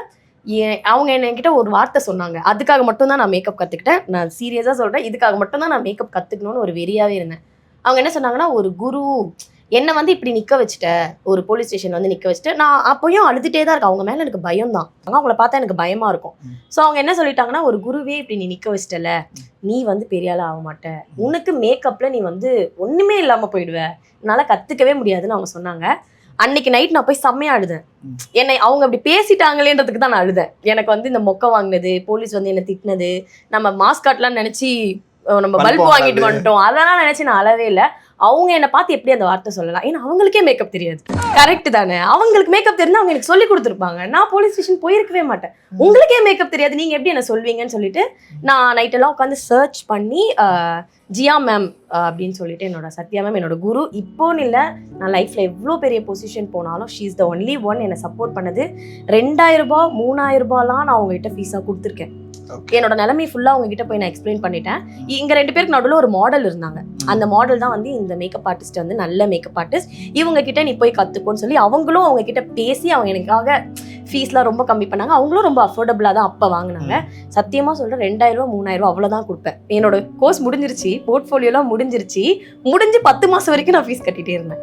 அவங்க என்கிட்ட ஒரு வார்த்தை சொன்னாங்க. அதுக்காக மட்டும்தான் நான் மேக்கப் கற்றுக்கிட்டேன். நான் சீரியஸாக சொல்கிறேன், இதுக்காக மட்டும்தான் நான் மேக்கப் கற்றுக்கணும்னு ஒரு வெறியாகவே இருந்தேன். அவங்க என்ன சொன்னாங்கன்னா, ஒரு குரு என்னை வந்து இப்படி நிற்க வச்சுட்ட, ஒரு போலீஸ் ஸ்டேஷன் வந்து நிற்க வச்சுட்டு, நான் அப்போயும் அழுதுகிட்டே தான் இருக்கேன். அவங்க மேலே எனக்கு பயம் தான், அவங்கள பார்த்தா எனக்கு பயமாக இருக்கும். ஸோ அவங்க என்ன சொல்லிட்டாங்கன்னா, ஒரு குருவே இப்படி நீ நிற்க வச்சிட்டல, நீ வந்து பெரிய ஆள் ஆக மாட்ட, உனக்கு மேக்கப்பில் நீ வந்து ஒன்றுமே இல்லாமல் போயிடுவ, என்னால் கற்றுக்கவே முடியாதுன்னு அவங்க சொன்னாங்க. அன்னைக்கு நைட் நான் போய் செம்மையாக அழுதேன். என்னை அவங்க அப்படி பேசிட்டாங்களேன்றதுக்கு தான் நான் அழுதேன். எனக்கு வந்து இந்த மொக்கை வாங்கினது, போலீஸ் வந்து என்னை திட்டினது, நம்ம மாஸ்காட்லாம் நினச்சி நம்ம பல்ப் வாங்கிட்டு வந்துட்டோம், அதெல்லாம் நினச்சி நான் அழவே இல்லை. அவங்க என்னை பார்த்து எப்படி அந்த வார்த்தை சொல்லலாம், ஏன்னா அவங்களுக்கே மேக்கப் தெரியாது. கரெக்ட் தானே, அவங்களுக்கு மேக்கப் தெரிஞ்சா அவங்க எனக்கு சொல்லி கொடுத்துருப்பாங்க. நான் போலீஸ் ஸ்டேஷன் போயிருக்கவே மாட்டேன். உங்களுக்கே மேக்கப் தெரியாது, நீங்க எப்படி என்ன சொல்வீங்கன்னு சொல்லிட்டு நான் நைட்டெல்லாம் உட்காந்து சர்ச் பண்ணி ஜியா மேம் அப்படின்னு சொல்லிட்டு என்னோட சத்யா மேம் என்னோட குரு. இப்போன்னு இல்லை, நான் லைஃப்ல எவ்வளோ பெரிய பொசிஷன் போனாலும் she is the only one என்னை சப்போர்ட் பண்ணது. 2000 ரூபாய் 3000 ரூபாய்லாம் நான் அவங்ககிட்ட ஃபீஸாக கொடுத்துருக்கேன். என்னோட நிலைமை ஃபுல்லா அவங்க கிட்ட போய் நான் எக்ஸ்பிளைன் பண்ணிட்டேன். இங்க 2 பேருக்கு நடுவில் ஒரு மாடல் இருந்தாங்க. அந்த மாடல் தான் வந்து இந்த மேக்கப் ஆர்டிஸ்ட் வந்து நல்ல மேக்கப் ஆர்டிஸ்ட், இவங்க கிட்ட நீ போய் கத்துக்கோன்னு சொல்லி அவங்களும் அவங்க கிட்ட பேசி அவங்க எனக்காக ஃபீஸ்லாம் ரொம்ப கம்மி பண்ணாங்க. அவங்களும் ரொம்ப அஃபோர்டபுளா தான் அப்ப வாங்கினாங்க. சத்தியமா சொல்றேன், 2000 ரூபாய் 3000 ரூபாய் அவ்வளவுதான் கொடுப்பேன். என்னோட கோர்ஸ் முடிஞ்சிருச்சு, போர்ட்ஃபோலியோலாம் முடிஞ்சிருச்சு. முடிஞ்சு 10 மாசம் வரைக்கும் நான் ஃபீஸ் கட்டிட்டே இருந்தேன்.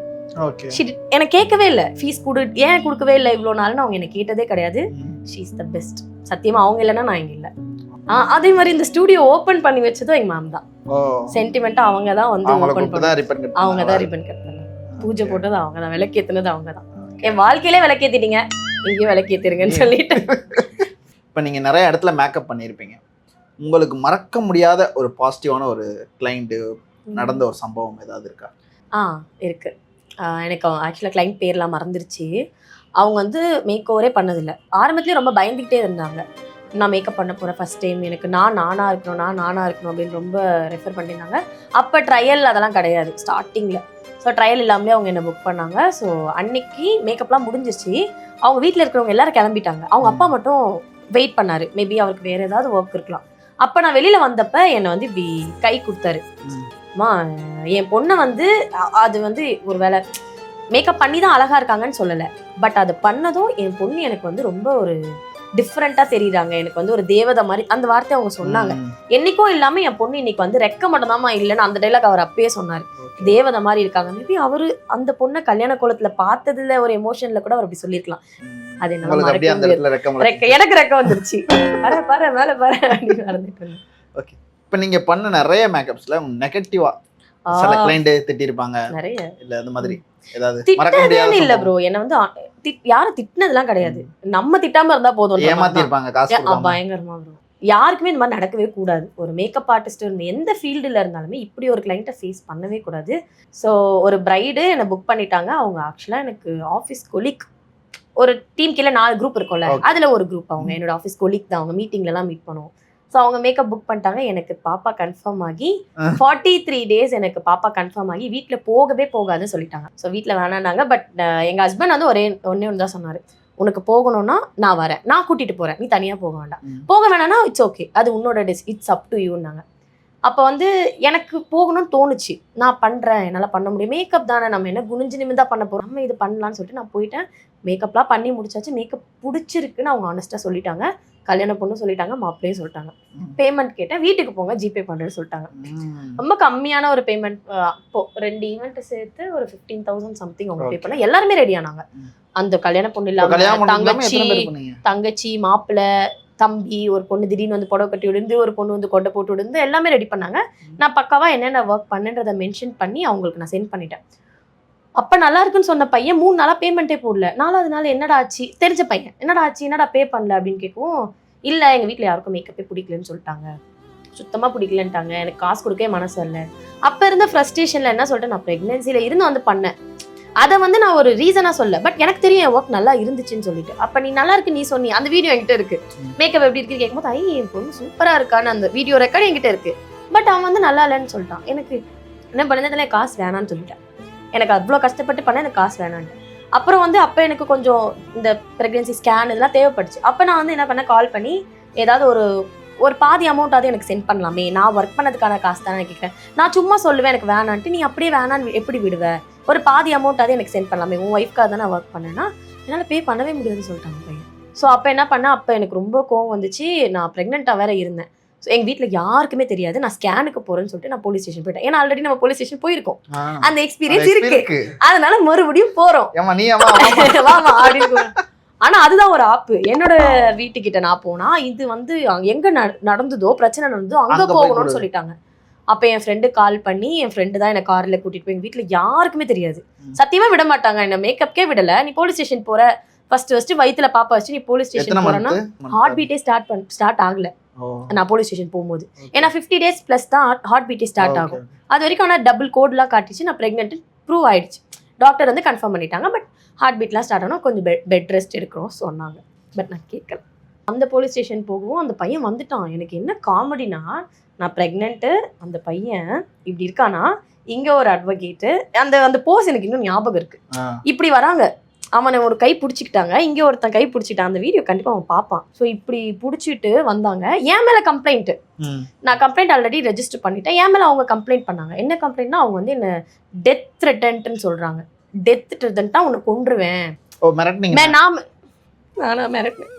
எனக்கு கேட்கவே இல்லை, ஃபீஸ் ஏன் கொடுக்கவே இல்லை இவ்வளோ நாள்னு அவங்க எனக்கு கேட்டதே கிடையாது. She is the best. சத்தியமா அவங்க இல்லைன்னா நான் இங்க இல்லை. அதே மாதிரி இந்த ஸ்டுடியோ ஓபன் பண்ணி வச்சதும் எங்க மேம் தான். சென்டிமெண்டா அவங்க தான் வந்து ஓபன் பண்ணாங்க, அவங்க தான் ரிப்பன் கட் பண்ணாங்க, பூஜை போட்டது அவங்க தான், விளக்கேத்துனது அவங்க தான். என் வாழ்க்கையிலே விளக்கேத்திட்டீங்க, இங்கேயும் விளக்கேத்திருங்கன்னு சொல்லிட்டு. இப்போ நீங்க நிறைய இடத்துல மேக்கப் பண்ணியிருப்பீங்க, உங்களுக்கு மறக்க முடியாத ஒரு பாசிட்டிவான ஒரு கிளைண்ட் நடந்த ஒரு சம்பவம் ஏதாவது இருக்கா? இருக்கு. எனக்கு ஆக்சுவலாக கிளைண்ட் பேர்லாம் மறந்துருச்சு. அவங்க வந்து மேக் ஓவரே பண்ணதில்லை. ஆரம்பத்துலேயே ரொம்ப பயந்துக்கிட்டே இருந்தாங்க. நான் மேக்கப் பண்ண போகிறேன் ஃபஸ்ட் டைம், எனக்கு நானாக இருக்கணும் அப்படின்னு ரொம்ப ரெஃபர் பண்ணியிருந்தாங்க. அப்போ ட்ரையல் அதெல்லாம் கிடையாது ஸ்டார்டிங்கில். ஸோ ட்ரையல் இல்லாமலே அவங்க என்னை புக் பண்ணாங்க. ஸோ அன்னைக்கு மேக்கப்லாம் முடிஞ்சிருச்சு. அவங்க வீட்டில் இருக்கிறவங்க எல்லாரும் கிளம்பிட்டாங்க. அவங்க அப்பா மட்டும் வெயிட் பண்ணார். மேபி அவருக்கு வேறு ஏதாவது ஒர்க் இருக்கலாம். அப்போ நான் வெளியில் வந்தப்போ என்னை வந்து இப்படி கை கொடுத்தாரு. என் பொண்ணை வந்து அது வந்து ஒரு வேலை மேக்கப் பண்ணி தான் அழகா இருக்காங்கன்னு சொல்லலை, பட் அது பண்ணதும் என் பொண்ணு எனக்கு வந்து ரொம்ப ஒரு டிஃப்ரெண்டா தெரியுறாங்க, எனக்கு வந்து ஒரு தேவதை மாதிரி, அந்த வார்த்தை அவங்க சொன்னாங்க. என்னைக்கும் இல்லாம என் பொண்ணு இன்னைக்கு வந்து ரெக்க மட்டும் தாமா இல்லைன்னு அந்த டைலாக் அவர் அப்பயே சொன்னாரு. தேவதை மாதிரி இருக்காங்க. மேபி அவரு அந்த பொண்ணை கல்யாண கோலத்துல பார்த்ததுல ஒரு எமோஷன்ல கூட அவர் அப்படி சொல்லியிருக்கலாம். அது எனக்கு ரெக்க வந்துருச்சு, பாரு மேல பாரு அப்படின்னு நடந்துட்டு இருந்தேன். ஓகே, இப்போ நீங்க பண்ண நிறைய மேக்கப்ஸ்ல நெகட்டிவா சில கிளைண்ட் திட்டிருப்பாங்க நிறைய, இல்ல அந்த மாதிரி ஏதாவது மறக்க முடியாத இல்ல ப்ரோ? என்ன வந்து யாரும் திட்டினதுலாம் கிடையாது, நம்ம திட்டாம இருந்தா போதும். ஏமாத்திருப்பாங்க காசு கொடுக்காம. பயங்கரமா ப்ரோ, யாருக்குமே இந்த மாதிரி நடக்கவே கூடாது. ஒரு மேக்கப் ஆர்டிஸ்ட் எந்த ஃபீல்டுல இருந்தாலுமே இப்படி ஒரு கிளைண்ட்டை ஃபேஸ் பண்ணவே கூடாது. ஸோ ஒரு பிரைடு என்னை புக் பண்ணிட்டாங்க. அவங்க ஆக்சுவலா எனக்கு ஆஃபீஸ் கொலீக், ஒரு டீம் கீழே 4 குரூப் இருக்கும்ல, அதுல ஒரு குரூப் அவங்க என்னோட ஆஃபீஸ் கொலீக் தான். அவங்க மீட்டிங்ல எல்லாம் மீட் பண்ணுவோம். ஸோ அவங்க மேக்கப் புக் பண்ணிட்டாங்க. எனக்கு பாப்பா கன்ஃபார்ம் ஆகி 43 days எனக்கு பாப்பா கன்ஃபார்ம் ஆகி வீட்டில் போகவே போகாதுன்னு சொல்லிட்டாங்க. ஸோ வீட்டில் வேணான்னாங்க. பட் எங்கள் ஹஸ்பண்ட் வந்து ஒன்று தான் சொன்னார், உனக்கு போகணும்னா நான் வரேன், நான் கூட்டிகிட்டு போகிறேன், நீ தனியாக போக வேண்டாம், போக வேணான்னா இட்ஸ் ஓகே, அது உன்னோட இட்ஸ் அப் டு யூன்னாங்க. அப்போ வந்து எனக்கு போகணும்னு தோணுச்சு. நான் பண்ணுறேன், என்னால் பண்ண முடியும், மேக்கப் தானே, நம்ம என்ன குனிஞ்சு நிமிந்தா பண்ண போகிறோம், நம்ம இது பண்ணலான்னு சொல்லிட்டு நான் போயிட்டேன். மேக்கப்லாம் பண்ணி முடிச்சாச்சு. மேக்கப் பிடிச்சிருக்குன்னு அவங்க ஆனஸ்ட்டாக சொல்லிட்டாங்க. கல்யாணம் பொண்ணு சொல்லிட்டாங்க, மாப்பிள்ளையும் சொல்லிட்டாங்க. பேமெண்ட் கேட்டேன், வீட்டுக்கு போங்க ஜிபே பண்ணுறேன்னு சொல்லிட்டாங்க. ரொம்ப கம்மியான ஒரு பேமெண்ட். அப்போ 2 ஈவெண்ட் சேர்த்து ஒரு 15,000 சம்திங் அவங்க பே பண்ண. எல்லாருமே ரெடி ஆனாங்க. அந்த கல்யாண பொண்ணு இல்லாம தங்கச்சி மாப்பிள்ளை தம்பி, ஒரு பொண்ணு திடீர்னு வந்து புடவை கட்டி விழுந்து, ஒரு பொண்ணு வந்து கொண்டை போட்டு விழுந்து, எல்லாமே ரெடி பண்ணாங்க. நான் பக்காவா என்னென்ன ஒர்க் பண்ணுன்றதை மென்ஷன் பண்ணி அவங்களுக்கு நான் சென்ட் பண்ணிட்டேன். அப்ப நல்லா இருக்குன்னு சொன்ன பையன் 3 நாளா பேமெண்ட்டே போடல. 4வது நாள் என்னடா ஆச்சு, தெரிஞ்ச பையன், என்னடா ஆச்சு, என்னடா பே பண்ணல அப்படின்னு கேட்கவும், இல்ல எங்க வீட்டுல யாருக்கும் மேக்கப்பே பிடிக்கலன்னு சொல்லிட்டாங்க, சுத்தமா பிடிக்கலன்ட்டாங்க, எனக்கு காசு கொடுக்கவே மனசு இல்லை. அப்ப இருந்த ஃப்ரஸ்ட்ரேஷன்ல என்ன சொல்லிட்டேன், நான் பிரெக்னன்சில இருந்து வந்து பண்ணேன், அதை வந்து நான் ஒரு ரீசனா சொல்ல, பட் எனக்கு தெரியும் என் ஒர்க் நல்லா இருந்துச்சுன்னு சொல்லிட்டு. அப்ப நீ நல்லா இருக்கு நீ சொன்னி, அந்த வீடியோ என்கிட்ட இருக்கு, மேக்கப் எப்படி இருக்கு கேட்கும்போது, என் பொண்ணு சூப்பரா இருக்கான்னு அந்த வீடியோ ரெக்கார்டு என்கிட்ட இருக்கு. பட் அவன் வந்து நல்லா இல்லைன்னு சொல்லிட்டான். எனக்கு என்ன பண்ணதுல காசு வேணான்னு சொல்லிட்டேன். எனக்கு அவ்வளோ கஷ்டப்பட்டு பண்ண எனக்கு காசு வேணான்ட்டு. அப்புறம் வந்து அப்போ எனக்கு கொஞ்சம் இந்த ப்ரெக்னன்சி ஸ்கேன் இதெல்லாம் தேவைப்படுச்சு. அப்போ நான் வந்து என்ன பண்ணேன், கால் பண்ணி ஏதாவது ஒரு பாதி அமௌண்ட்டாவது எனக்கு சென்ட் பண்ணலாமே, நான் ஒர்க் பண்ணதுக்கான காசு தானே கேட்குறேன், நான் சும்மா சொல்லுவேன் எனக்கு வேணான்ட்டு, நீ அப்படியே வேணான்னு எப்படி விடுவேன், ஒரு பாதி அமௌண்ட்டாவது எனக்கு சென்ட் பண்ணலாமே, உன் ஒய்ஃப்காக தான் நான் ஒர்க் பண்ணேன்னா என்னால் பே பண்ணவே முடியாதுன்னு சொல்லிட்டாங்க பையன். ஸோ அப்போ என்ன பண்ணேன், அப்போ எனக்கு ரொம்ப கோவம் வந்துச்சு. நான் ப்ரெக்னெண்ட்டாக வேற இருந்தேன். ஸோ எங்கள் வீட்டில் யாருக்குமே தெரியாது நான் ஸ்கேனுக்கு போகிறேன்னு சொல்லிட்டு நான் போலீஸ் ஸ்டேஷன் போயிட்டேன். ஏன்னா ஆல்ரெடி நம்ம போலீஸ் ஸ்டேஷன் போயிருக்கோம், அந்த எக்ஸ்பீரியன்ஸ் இருக்கு, அதனால மறுபடியும் போகிறோம் அப்படின்னு. ஆனா அதுதான் ஒரு ஆப்பு. என்னோட வீட்டுக்கிட்ட நான் போனா இது வந்து எங்க நடந்ததோ பிரச்சனை நடந்ததோ அங்க போகணும்னு சொல்லிட்டாங்க. அப்ப என் ஃப்ரெண்டு கால் பண்ணி, என் ஃப்ரெண்டு தான் என்ன கார்ல கூட்டிட்டு போய், எங்க வீட்டுல யாருக்குமே தெரியாது, சத்தியமா விட மாட்டாங்க, என்ன மேக்கப்கே விடல. நீ போலீஸ் ஸ்டேஷன் போற, ஃபர்ஸ்ட் வயித்துல பாப்பா வச்சு நீ போலீஸ் ஸ்டேஷன் போறேன்னா ஹார்ட் பீட்டே ஸ்டார்ட் ஆகல நான் போலீஸ் ஸ்டேஷன் போகும்போது. ஏன்னா 50 days பிளஸ் தான் ஹார்ட் பீட்டே ஸ்டார்ட் ஆகும். அது வரைக்கும் ஆனால் டபுள் கோட்லாம் காட்டிச்சு, நான் பிரெக்னென்ட் ப்ரூவ் ஆயிடுச்சு. டாக்டர் வந்து கன்ஃபார்ம் பண்ணிட்டாங்க. பட் ஹார்ட் பீட்லாம் ஸ்டார்ட் ஆனால் கொஞ்சம் பெட் ரெஸ்ட் எடுக்கிறோம் சொன்னாங்க. பட் நான் கேட்கல. அந்த போலீஸ் ஸ்டேஷன் போகவும் அந்த பையன் வந்துட்டான். எனக்கு என்ன காமெடினா, நான் ப்ரெக்னென்ட்டு, அந்த பையன் இப்படி இருக்கானா, இங்கே ஒரு அட்வொகேட்டு, அந்த போஸ் எனக்கு இன்னும் ஞாபகம் இருக்கு. இப்படி வராங்க, அவனை ஒரு கை பிடிச்சிக்கிட்டாங்க, இங்கே ஒருத்தன் கை பிடிச்சிட்டான். அந்த வீடியோ கண்டிப்பாக அவன் பார்ப்பான். ஸோ இப்படி பிடிச்சிட்டு வந்தாங்க. என் மேலே கம்ப்ளைண்ட்டு, நான் கம்ப்ளைண்ட் ஆல்ரெடி ரெஜிஸ்டர் பண்ணிட்டேன். என் மேலே அவங்க கம்ப்ளைண்ட் பண்ணாங்க. என்ன கம்ப்ளைண்ட்னா, அவங்க வந்து என்ன டெத் த்ரெட்டன்ட்னு சொல்கிறாங்க. டெத் த்ரெட்டன்ட்டா உன்னை கொன்றுவேன். நான் மிரட்டினேன்.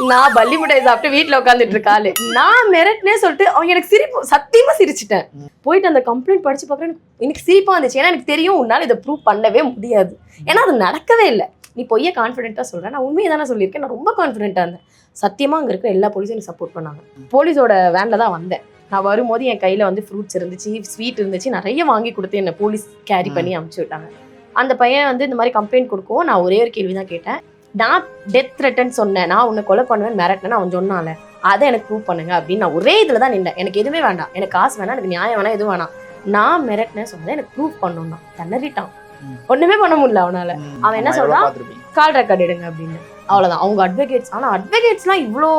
நான் பள்ளி மிட்டாய் சாப்பிட்டு வீட்டில் உட்காந்துட்டு இருக்காளு, நான் மிரட்டினே சொல்லிட்டு அவங்க எனக்கு சிரிப்பு, சத்தியமா சிரிச்சிட்டேன். போயிட்டு அந்த கம்ப்ளைண்ட் படிச்சு பார்க்குறேன், எனக்கு சிரிப்பா இருந்துச்சு. ஏன்னா எனக்கு தெரியும் உன்னால இதை ப்ரூவ் பண்ணவே முடியாது, ஏன்னா அது நடக்கவே இல்லை. நீ பொய்ய கான்ஃபிடென்ட்டாக சொல்கிறேன், நான் உண்மையை தானே சொல்லியிருக்கேன், நான் ரொம்ப கான்ஃபிடென்ட்டாக இருந்தேன். சத்தியமாக அங்கே இருக்கிற எல்லா போலீஸும் எனக்கு சப்போர்ட் பண்ணாங்க. போலீஸோட வேனில் தான் வந்தேன். நான் வரும்போது என் கையில் வந்து ஃப்ரூட்ஸ் இருந்துச்சு, ஸ்வீட் இருந்துச்சு, நிறைய வாங்கி கொடுத்து என்னை போலீஸ் கேரி பண்ணி அனுப்பிச்சி விட்டாங்க. அந்த பையன் வந்து இந்த மாதிரி கம்ப்ளைண்ட் கொடுக்கவும் நான் ஒரே ஒரு கேள்வி தான் கேட்டேன், நான் டெத் த்ரெட்டன் சொன்னேன், நான் உன்னை கொலை பண்ணுவேன் மிரட்டினேன்னு அவன் சொன்னால, அதை எனக்கு ப்ரூவ் பண்ணுங்க அப்படின்னு நான் ஒரே இதில் தான் நின்றேன். எனக்கு எதுவுமே வேண்டாம், எனக்கு காசு வேணாம், எனக்கு நியாயம் வேணாம், எதுவும் வேணாம், நான் மிரட்டினேன் சொன்னேன், எனக்கு ப்ரூவ் பண்ணணும். திணறிட்டான், ஒண்ணுமே பண்ண முடியல அவனால. அவன் என்ன சொல்றான், கால் ரெக்கார்ட் எடுங்க அப்படின்னு. அவ்வளவுதான். அவங்க அட்வொகேட்ஸ், ஆனா அட்வொகேட்ஸ்லாம் இவ்வளோ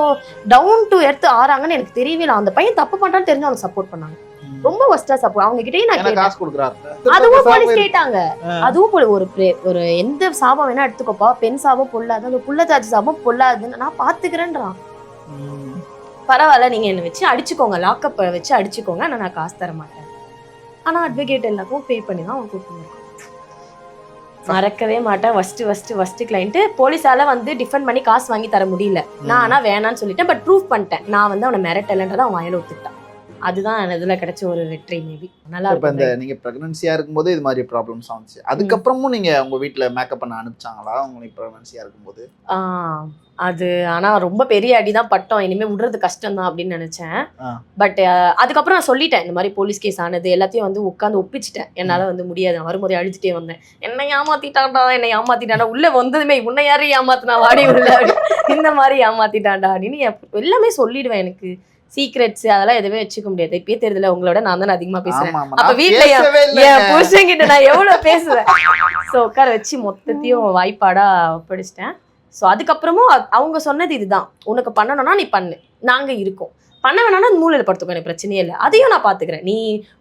டவுன் டு எர்த் ஆறாங்கன்னு எனக்கு தெரியவே இல்லை. அந்த பையன் தப்பு பண்றான்னு தெரிஞ்சு அவனுக்கு சப்போர்ட் பண்ணாங்க. ரொம்ப வஸ்டா சப்போர்ட். அவங்க கிட்டே நான் கேட்டேன், அதுவும் போலீஸ் கேட்டாங்க. அதுவும் ஒரு எந்த சாபம் வேணா எடுத்துக்கோப்பா, பெண் சாபம் பொல்லாது, அந்த புள்ளத்தாச்சி சாபம் பொல்லாதுன்னு நான் பாத்துக்கிறேன்றான். பரவாயில்ல, நீங்க என்ன வச்சு அடிச்சுக்கோங்க, லாக்கப் வச்சு அடிச்சுக்கோங்க, நான் காசு தர மாட்டேன். ஆனா அட்வொகேட் எல்லாருக்கும் பே பண்ணி தான் அவன் கூப்பிட்டு மறக்கவே மாட்டேன். ஃபர்ஸ்ட் கிளைண்ட் போலீஸால வந்து டிஃபெண்ட் பண்ணி காசு வாங்கி தர முடியல. நான் ஆனா வேணான்னு சொல்லிட்டேன். பட் ப்ரூவ் பண்ணிட்டேன், நான் வந்து அவனை மிரட்டலன்றதை அவன் வாயில ஒத்துக்கிட்டான். அதுதான் இதுல கிடைச்ச ஒரு வெற்றி. மேபி நல்லா இருக்கும். இந்த நீங்க பிரெக்னன்சியா இருக்கும்போது இது மாதிரி ப்ராப்ளம்ஸ் வந்துச்சு, அதுக்கப்புறமும் நீங்க உங்க வீட்டுல மேக்கப் பண்ண அனுப்பிச்சாங்களா உங்களுக்கு பிரெக்னன்சியா இருக்கும்போது? அது ஆனா ரொம்ப பெரிய அடிதான் பட்டோம், இனிமே விடுறது கஷ்டம் தான் அப்படின்னு நினைச்சேன். பட் அதுக்கப்புறம் நான் சொல்லிட்டேன், இந்த மாதிரி போலீஸ் கேஸ் ஆனது எல்லாத்தையும் வந்து உட்காந்து ஒப்பிச்சிட்டேன். என்னால வந்து முடியாது, நான் வரும்போதே அழுதுட்டே வந்தேன், என்னை ஏமாத்திட்டான்டா உள்ள வந்ததுமே, உன்னை யாரும் ஏமாத்தினா வாடி உள்ள, இந்த மாதிரி ஏமாத்திட்டான்டா அப்படின்னு எல்லாமே சொல்லிடுவேன். எனக்கு சீக்ரெட்ஸ் அதெல்லாம் எதுவுமே வச்சுக்க முடியாது. இப்பயே தெரியுதுல, உங்களோட நான் தான் அதிகமா பேசுறேன். அப்ப வீட்டுல என் புருஷன் கிட்ட நான் எவ்வளவு பேசுவேன். சோ உட்கார வச்சு மொத்தத்தையும் வாய்ப்பாடா ஒப்படைச்சிட்டேன். ஸோ அதுக்கப்புறமும் அவங்க சொன்னது இதுதான், உனக்கு பண்ணணும்னா நீ பண்ணு, நாங்க இருக்கோம், பண்ண வேணாம்னா மூலையில் படுத்துக்கோ, எனக்கு பிரச்சனையே இல்லை, அதையும் நான் பாத்துக்கிறேன். நீ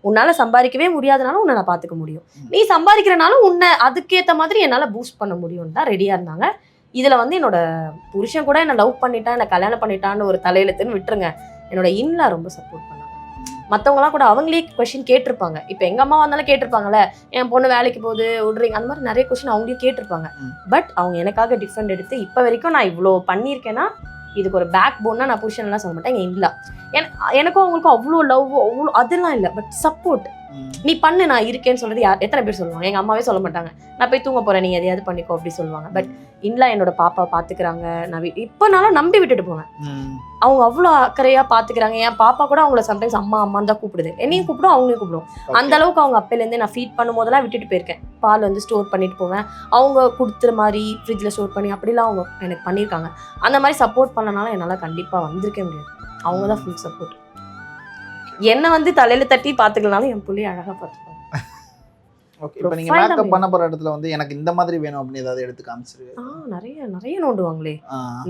உன்னால சம்பாதிக்கவே முடியாதனாலும் உன்னை நான் பாத்துக்க முடியும், நீ சம்பாதிக்கிறனாலும் உன்னை அதுக்கேற்ற மாதிரி என்னால பூஸ்ட் பண்ண முடியும் தான் ரெடியா இருந்தாங்க. இதுல வந்து என்னோட புருஷன் கூட என்ன லவ் பண்ணிட்டான், என்ன கல்யாணம் பண்ணிட்டான்னு ஒரு தலையெழுத்துன்னு விட்டுருங்க, என்னோட இன்லா ரொம்ப சப்போர்ட் பண்ணாங்க. மற்றவங்களாம் கூட அவங்களே கொஸ்டின் கேட்டிருப்பாங்க. இப்போ எங்கள் அம்மா வந்தாலும் கேட்டிருப்பாங்கல்ல, என் பொண்ணு வேலைக்கு போகுது விட்றீங்க, அந்த மாதிரி நிறைய கொஸ்டின் அவங்களையும் கேட்டிருப்பாங்க. பட் அவங்க எனக்காக டிஃபெண்ட் எடுத்து இப்போ வரைக்கும் நான் இவ்வளோ பண்ணியிருக்கேன்னா இதுக்கு ஒரு பேக் போன்னா நான் புருஷன்லாம் சொல்ல மாட்டேன். எங்கள் இல்லா எனக்கும் அவங்களுக்கும் அவ்வளோ லவ் அவ்வளோ அதெல்லாம் இல்லை. பட் சப்போர்ட், நீ பண்ணு நான் இருக்கேன்னு சொல்றது எத்தனை பேர் சொல்லுவாங்க? எங்கள் அம்மாவே சொல்ல மாட்டாங்க, நான் போய் தூங்க போகிறேன் நீ எதையாவது பண்ணிக்கோ அப்படி சொல்லுவாங்க. பட் இல்லா என்னோட பாப்பா பார்த்துக்கிறாங்க. நான் இப்போனாலும் நம்பி விட்டுட்டு போவேன். அவங்க அவ்வளோ அக்கறையாக பார்த்துக்கிறாங்க. என் பாப்பா கூட அவங்கள சம்டைம்ஸ் அம்மா அம்மான்னு தான் கூப்பிடுது. என்னையும் கூப்பிடும் அவங்களையும் கூப்பிடும். அந்த அளவுக்கு அவங்க அப்பையிலேருந்தே நான் ஃபீட் பண்ணும் போதெல்லாம் விட்டுட்டு போயிருக்கேன். பால் வந்து ஸ்டோர் பண்ணிட்டு போவேன். அவங்க கொடுத்துற மாதிரி ஃப்ரிட்ஜில் ஸ்டோர் பண்ணி அப்படிலாம் அவங்க எனக்கு பண்ணியிருக்காங்க. அந்த மாதிரி சப்போர்ட் பண்ணனால என்னால் கண்டிப்பாக வந்திருக்க முடியாது. அவங்க தான் ஃபுல் சப்போர்ட். என்னை வந்து தலையில தட்டி பார்த்துக்கலனாலும் என் பிள்ளைய அழகாக பார்த்துப்பாங்க. ஓகே, இப்போ நீங்கள் மேக்கப் பண்ண போகிற இடத்துல வந்து எனக்கு இந்த மாதிரி வேணும் அப்படின்னு ஏதாவது எடுத்து காமிச்சிரு. நிறைய நிறைய நோண்டுவாங்களே.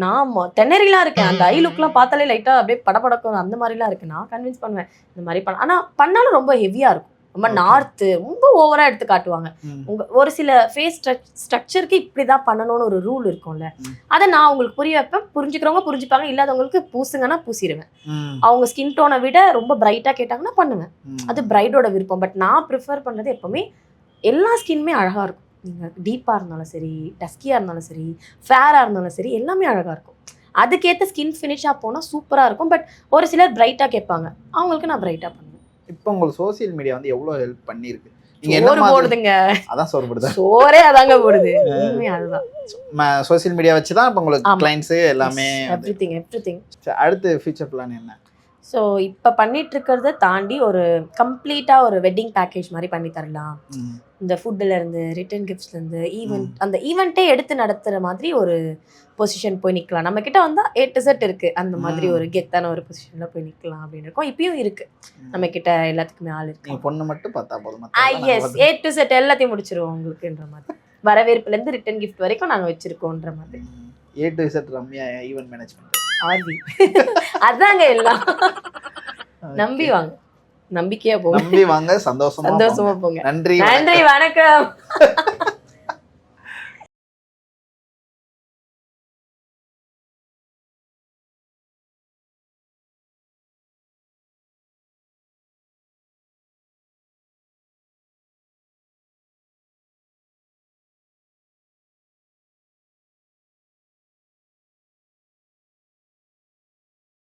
நான் தென்னறிலாம் இருக்கேன். அந்த ஐ லுக்லாம் பார்த்தாலே லைட்டாக அப்படியே படப்படக்கும் அந்த மாதிரிலாம் இருக்கு. நான் கன்வின்ஸ் பண்ணுவேன் இந்த மாதிரி பண்ண. ஆனால் பண்ணாலும் ரொம்ப ஹெவியாக இருக்கும். ரொம்ப நார்த்து ரொம்ப ஓவராக எடுத்து காட்டுவாங்க. ஒரு சில ஃபேஸ் ஸ்ட்ரக்சருக்கு இப்படி தான் பண்ணணும்னு ஒரு ரூல் இருக்கும்ல, அதை நான் உங்களுக்கு புரிய வைப்பேன். புரிஞ்சுக்கிறவங்க புரிஞ்சுப்பாங்க, இல்லாதவங்களுக்கு பூசுங்கன்னா பூசிடுவேன். அவங்க ஸ்கின் டோனை விட ரொம்ப பிரைட்டாக கேட்டாங்கன்னா பண்ணுவேன். அது பிரைடோட விருப்பம். பட் நான் ப்ரிஃபர் பண்ணுறது எப்போவுமே எல்லா ஸ்கின்னுமே அழகாக இருக்கும். நீங்கள் டீப்பாக இருந்தாலும் சரி, டஸ்கியாக இருந்தாலும் சரி, ஃபேராக இருந்தாலும் சரி, எல்லாமே அழகாக இருக்கும். அதுக்கேற்ற ஸ்கின் ஃபினிஷாக போனால் சூப்பராக இருக்கும். பட் ஒரு சிலர் பிரைட்டாக கேட்பாங்க, அவங்களுக்கு நான் பிரைட்டாக பண்ணுவேன். இப்போ உங்களுக்கு சோசியல் மீடியா வந்து எவ்வளோ ஹெல்ப் பண்ணியிருக்கு? சோறு போடுதுங்க. அதான் சோறு போடுது. சோறே அதாங்க போடுது. அதுதான் சோசியல் மீடியா வச்சு தான் இப்போ உங்களுக்கு கிளைண்ட்ஸு எல்லாமே. எவ்ரிதிங். அடுத்து ஃபியூச்சர் பிளான் என்ன? ஸோ இப்போ பண்ணிட்டு இருக்கிறத தாண்டி ஒரு கம்ப்ளீட்டாக ஒரு வெட்டிங் பேக்கேஜ் மாதிரி பண்ணி தரலாம். இந்த ஃபுட்டுலேருந்து ரிட்டர்ன் கிஃப்ட்ஸ்லேருந்து ஈவெண்ட், அந்த ஈவெண்ட்டே எடுத்து நடத்துகிற மாதிரி ஒரு பொசிஷன் போய் நிற்கலாம். நம்ம கிட்ட வந்தால் A to Z இருக்குது. அந்த மாதிரி ஒரு கெத்தான ஒரு பொசிஷனில் போய் நிற்கலாம் அப்படின்னு இருக்கோம். இப்பயும் இருக்குது நம்ம கிட்ட. எல்லாத்துக்குமே ஆள் இருக்கு. பொண்ணு மட்டும் பார்த்தா போதும். எஸ், A to Z எல்லாத்தையும் முடிச்சிருவோம் உங்களுக்குன்ற மாதிரி. வரவேற்புலேருந்து ரிட்டர்ன் கிஃப்ட் வரைக்கும் நாங்கள் வச்சுருக்கோன்ற மாதிரி. A to Z Ramya event management RV அதாங்க எல்லாம். நம்பி வாங்க, நம்பிக்கையா போங்க. நம்பி வாங்க, சந்தோஷமா போங்க. நன்றி, வணக்கம்.